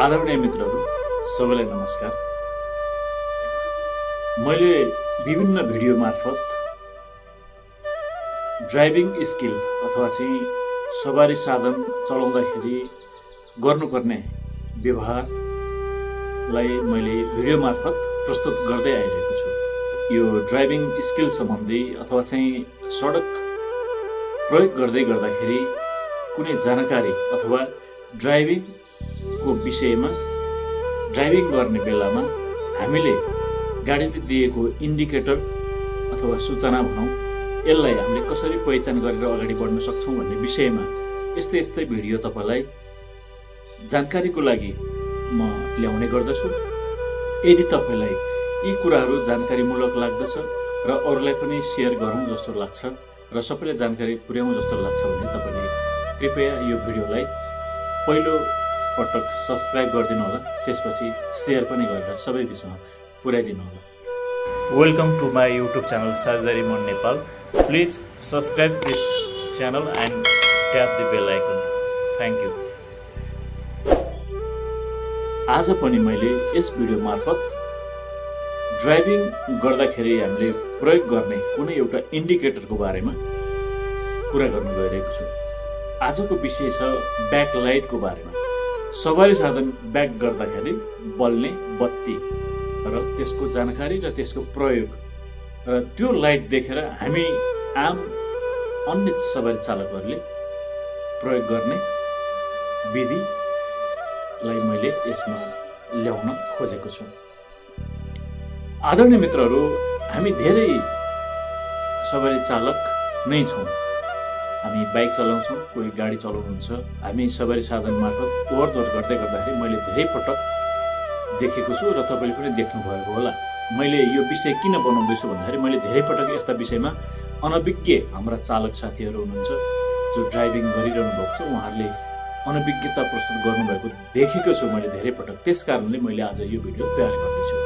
आदरणीय मित्रहरू सबैलाई नमस्कार। मैले विभिन्न भिडियो मार्फत ड्राइभिङ स्किल अथवा चाहिँ सवारी साधन चलाउँदाखेरि गर्नुपर्ने व्यवहारलाई मैले भिडियो मार्फत प्रस्तुत गर्दै आइरहेको छु। यो ड्राइभिङ स्किल सम्बन्धी अथवा चाहिँ सडक प्रयोग गर्दाखेरि कुनै जानकारी अथवा ड्राइभिङको विषयमा ड्राइभिङ गर्ने बेलामा हामीले गाडीले दिएको इन्डिकेटर अथवा सूचना भनौँ, यसलाई हामीले कसरी पहिचान गरेर अगाडि बढ्न सक्छौँ भन्ने विषयमा यस्तै भिडियो तपाईलाई जानकारीको लागि म ल्याउने गर्दछु। यदि तपाईलाई यी कुराहरू जानकारीमूलक लाग्दछ र अरूलाई पनि सेयर गरौँ जस्तो लाग्छ र सबैलाई जानकारी पुर्याउँ जस्तो लाग्छ भने तपाईले कृपया यो भिडियोलाई पहिलो पटक सब्स्क्राइब गरिदिनु होला, त्यसपछि सेयर पनि गरेर सबै बिचमा पुर्याइदिनु होला। Welcome to my YouTube channel साझेदारी मन Nepal. Please subscribe this channel and tap the bell icon. Thank you. आज पनि मैले यस भिडियो मार्फत ड्राइभिङ गर्दाखेरि हामीले प्रयोग गर्ने कुनै एउटा इन्डिकेटरको बारेमा कुरा गर्न गइरहेको छु। आजको विषय छ ब्याकलाइटको बारेमा। सवारी साधन ब्याक गर्दाखेरि बल्ने बत्ती र त्यसको जानकारी र त्यसको प्रयोग र त्यो लाइट देखेर हामी आम अन्य सवारी चालकहरूले प्रयोग गर्ने विधिलाई मैले यसमा ल्याउन खोजेको छु। आदरणीय मित्रहरू, हामी धेरै सवारी चालक नै छौँ। हामी बाइक चलाउँछौँ, कोही गाडी चलाउनुहुन्छ। हामी सवारी साधन मार्फत ओहोरदोहोर गर्दाखेरि मैले धेरै पटक देखेको छु र तपाईँले पनि देख्नु भएको होला। मैले यो विषय किन बनाउँदैछु भन्दाखेरि मैले धेरै पटक यस्ता विषयमा अनभिज्ञ हाम्रा चालक साथीहरू हुनुहुन्छ जो ड्राइभिङ गरिरहनु भएको छ, उहाँहरूले अनभिज्ञता प्रस्तुत गर्नुभएको देखेको छु मैले धेरै पटक। त्यस कारणले मैले आज यो भिडियो तयार गर्दैछु।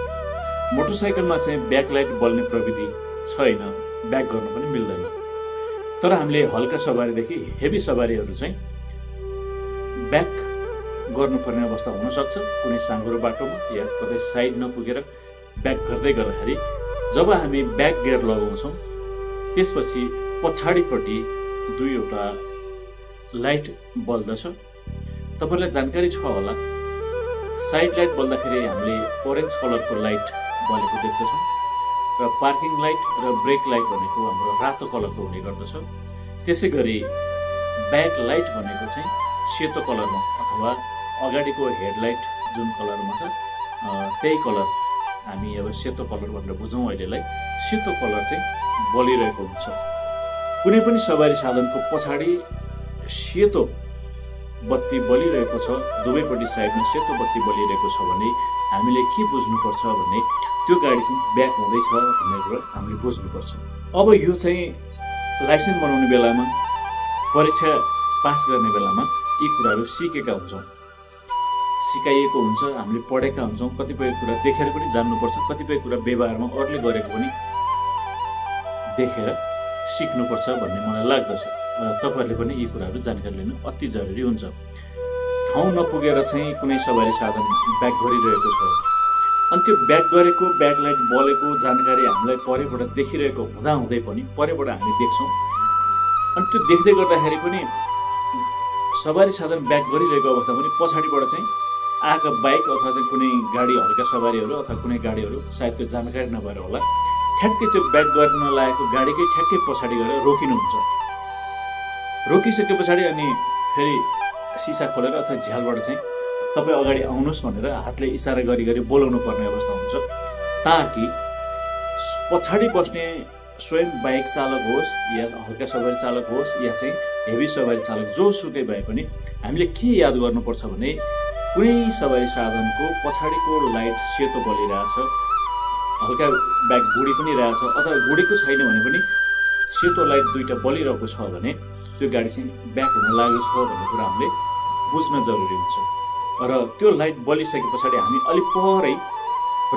मोटरसाइकलमा चाहिँ ब्याकलाइट बल्ने प्रविधि छैन, ब्याक गर्नु पनि मिल्दैन। तर हामीले हल्का सवारीदेखि हेभी सवारीहरू चाहिँ ब्याक गर्नुपर्ने अवस्था हुन सक्छ। कुनै साँघुरो बाटोमा या कतै साइड नपुगेर ब्याक गर्दाखेरि जब हामी ब्याक गियर लगाउँछौँ त्यसपछि पछाडिपट्टि दुईवटा लाइट बल्दछ। तपाईँलाई जानकारी छ होला, साइड लाइट बल्दाखेरि हामीले ओरेन्ज कलरको लाइट बलेको देख्दछौँ र पार्किङ लाइट र ब्रेक लाइट भनेको हाम्रो रातो कलरको हुने गर्दछ। त्यसै गरी ब्याक लाइट भनेको चाहिँ सेतो कलरमा अथवा अगाडिको हेडलाइट जुन कलरमा छ त्यही कलर हामी अब सेतो कलर भनेर बुझौँ। अहिलेलाई सेतो कलर चाहिँ बलिरहेको हुन्छ। कुनै पनि सवारी साधनको पछाडि सेतो बत्ती बलिरहेको छ, दुवैपट्टि साइडमा सेतो बत्ती बलिरहेको छ भने हामीले के बुझ्नुपर्छ भने त्यो गाडी चाहिँ ब्याक हुँदैछ भन्ने कुरा हामीले बुझ्नुपर्छ। अब यो चाहिँ लाइसेन्स बनाउने बेलामा, परीक्षा पास गर्ने बेलामा यी कुराहरू सिकेका हुन्छौँ, सिकाइएको हुन्छ, हामीले पढेका हुन्छौँ। कतिपय कुरा देखेर पनि जान्नुपर्छ, कतिपय कुरा व्यवहारमा अरूले गरेको पनि देखेर सिक्नुपर्छ भन्ने मलाई लाग्दछ। तपाईँहरूले पनि यी कुराहरू जानकारी लिनु अति जरुरी हुन्छ। ठाउँ नपुगेर चाहिँ कुनै सवारी साधन ब्याक गरिरहेको छ अनि त्यो ब्याक गरेको ब्याकलाइट बलेको जानकारी हामीलाई परेबाट देखिरहेको हुँदाहुँदै पनि परेबाट हामी देख्छौँ। अनि त्यो देख्दै गर्दाखेरि पनि सवारी साधन ब्याक गरिरहेको अवस्था पनि पछाडिबाट चाहिँ आएका बाइक अथवा चाहिँ कुनै गाडी हल्का सवारीहरू अथवा कुनै गाडीहरू सायद त्यो जानकारी नभएर होला ठ्याक्कै त्यो ब्याक गर्न लागेको गाडीकै ठ्याक्कै पछाडि गएर रोकिनुहुन्छ। रोकिसके पछाडि अनि फेरि सिसा खोलेर अथवा झ्यालबाट चाहिँ तपाईँ अगाडि आउनुहोस् भनेर हातले इसारा गरी बोलाउनु पर्ने अवस्था हुन्छ, ताकि पछाडि बस्ने स्वयं बाइक चालक होस् या हल्का सवारी चालक होस् या चाहिँ हेभी सवारी चालक जोसुकै भए पनि हामीले के याद गर्नुपर्छ भने कुनै सवारी साधनको पछाडिको लाइट सेतो बलिरहेछ, हल्का ब्याक गुडी पनि रहेछ अथवा गुडेको छैन भने पनि सेतो लाइट दुईटा बलिरहेको छ भने त्यो गाडी चाहिँ ब्याक हुन लागेको छ भन्ने कुरा हामीले बुझ्न जरुरी हुन्छ। र त्यो लाइट बलिसके पछाडि हामी अलिक परै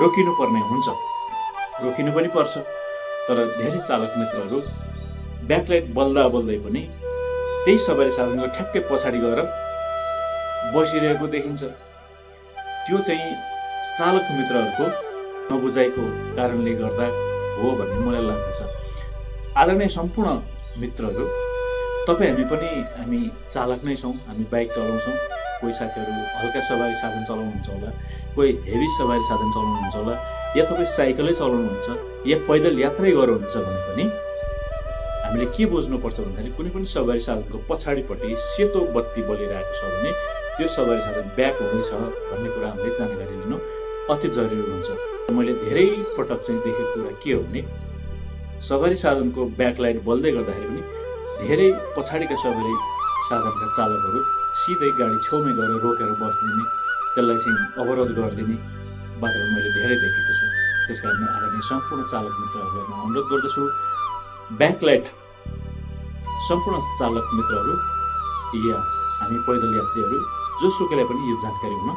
रोकिनुपर्ने हुन्छ, रोकिनु पनि पर्छ। तर धेरै चालक मित्रहरू ब्याकलाइट बल्दा पनि त्यही सवारी साधनको ठ्याक्कै पछाडि गएर बसिरहेको देखिन्छ। त्यो चाहिँ चालक मित्रहरूको नबुझाइको कारणले गर्दा हो भन्ने मलाई लाग्दछ। आदरणीय सम्पूर्ण मित्रहरू, तपाईँ हामी चालक नै छौँ, हामी बाइक चलाउँछौँ। कोही साथीहरू हल्का सवारी साधन चलाउनुहुन्छ होला, कोही हेभी सवारी साधन चलाउनुहुन्छ होला, या तपाईँ साइकलै चलाउनुहुन्छ या पैदल यात्रै गर्नुहुन्छ भने पनि हामीले के बुझ्नुपर्छ भन्दाखेरि कुनै पनि सवारी साधनको पछाडिपट्टि सेतो बत्ती बलिरहेको छ भने त्यो सवारी साधन ब्याक हुँदैछ भन्ने कुरा हामीले जानकारी लिनु अति जरुरी हुन्छ। मैले धेरै पटक चाहिँ देखेको कुरा के हो भने सवारी साधनको ब्याकलाइट बल्दै गर्दाखेरि पनि धेरै पछाडिका सवारी साधनका चालकहरू सिधै गाडी छेउमै गएर रोकेर बस्दिने, त्यसलाई चाहिँ अवरोध गरिदिने बाटोहरू मैले धेरै देखेको छु। त्यसकारण आदरणीय सम्पूर्ण चालक मित्रहरूलाई म अनुरोध गर्दछु, ब्याकलाइट सम्पूर्ण चालक मित्रहरू या हामी पैदल यात्रीहरू जोसुकैलाई पनि यो जानकारी हुन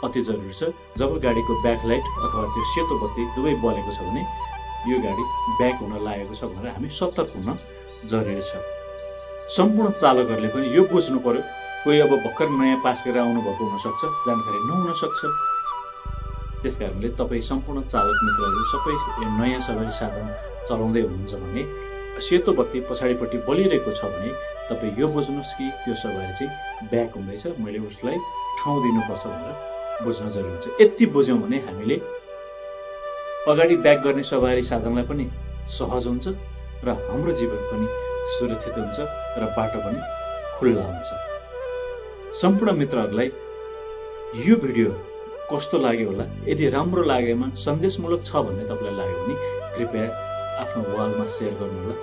अति जरुरी छ। जब गाडीको ब्याकलाइट अथवा त्यो सेतो बत्ती दुवै बलेको छ भने यो गाडी ब्याक हुन लागेको छ भनेर हामी सतर्क हुन जरुरी छ। सम्पूर्ण चालकहरूले पनि यो बुझ्नु पर्यो। कोही अब भर्खर नयाँ पास गरेर आउनुभएको हुनसक्छ, जानकारी नहुन सक्छ। त्यसकारणले तपाईँ सम्पूर्ण चालक मित्रहरू सबै नयाँ सवारी साधन चलाउँदै हुनुहुन्छ भने सेतो बत्ती पछाडिपट्टि बलिरहेको छ भने तपाईँ यो बुझ्नुहोस् कि त्यो सवारी चाहिँ ब्याक हुँदैछ, मैले उसलाई ठाउँ दिनुपर्छ भनेर बुझ्न जरुरी हुन्छ। यति बुझ्यौँ भने हामीले अगाडि ब्याक गर्ने सवारी साधनलाई पनि सहज हुन्छ र हाम्रो जीवन पनि सुरक्षित हुन्छ र बाटो पनि खुल्ला हुन्छ। सम्पूर्ण मित्रहरूलाई यो भिडियो कस्तो लाग्यो होला? यदि राम्रो लागेमा सन्देशमूलक छ भन्ने तपाईँलाई लाग्यो भने कृपया आफ्नो वालमा सेयर गर्नुहोला,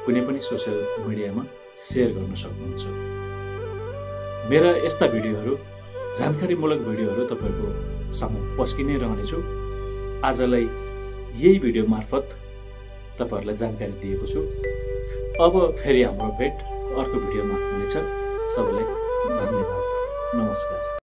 कुनै पनि सोसियल मिडियामा सेयर गर्न सक्नुहुन्छ। मेरा यस्ता भिडियोहरू, जानकारीमूलक भिडियोहरू तपाईँहरूको सामु पस्किनै रहनेछु। आजलाई यही भिडियो मार्फत तपाईँहरूलाई जानकारी दिएको छु। अब फेरि हाम्रो भेट अर्को भिडियोमा हुनेछ। सबैलाई धन्यवाद, नमस्कार।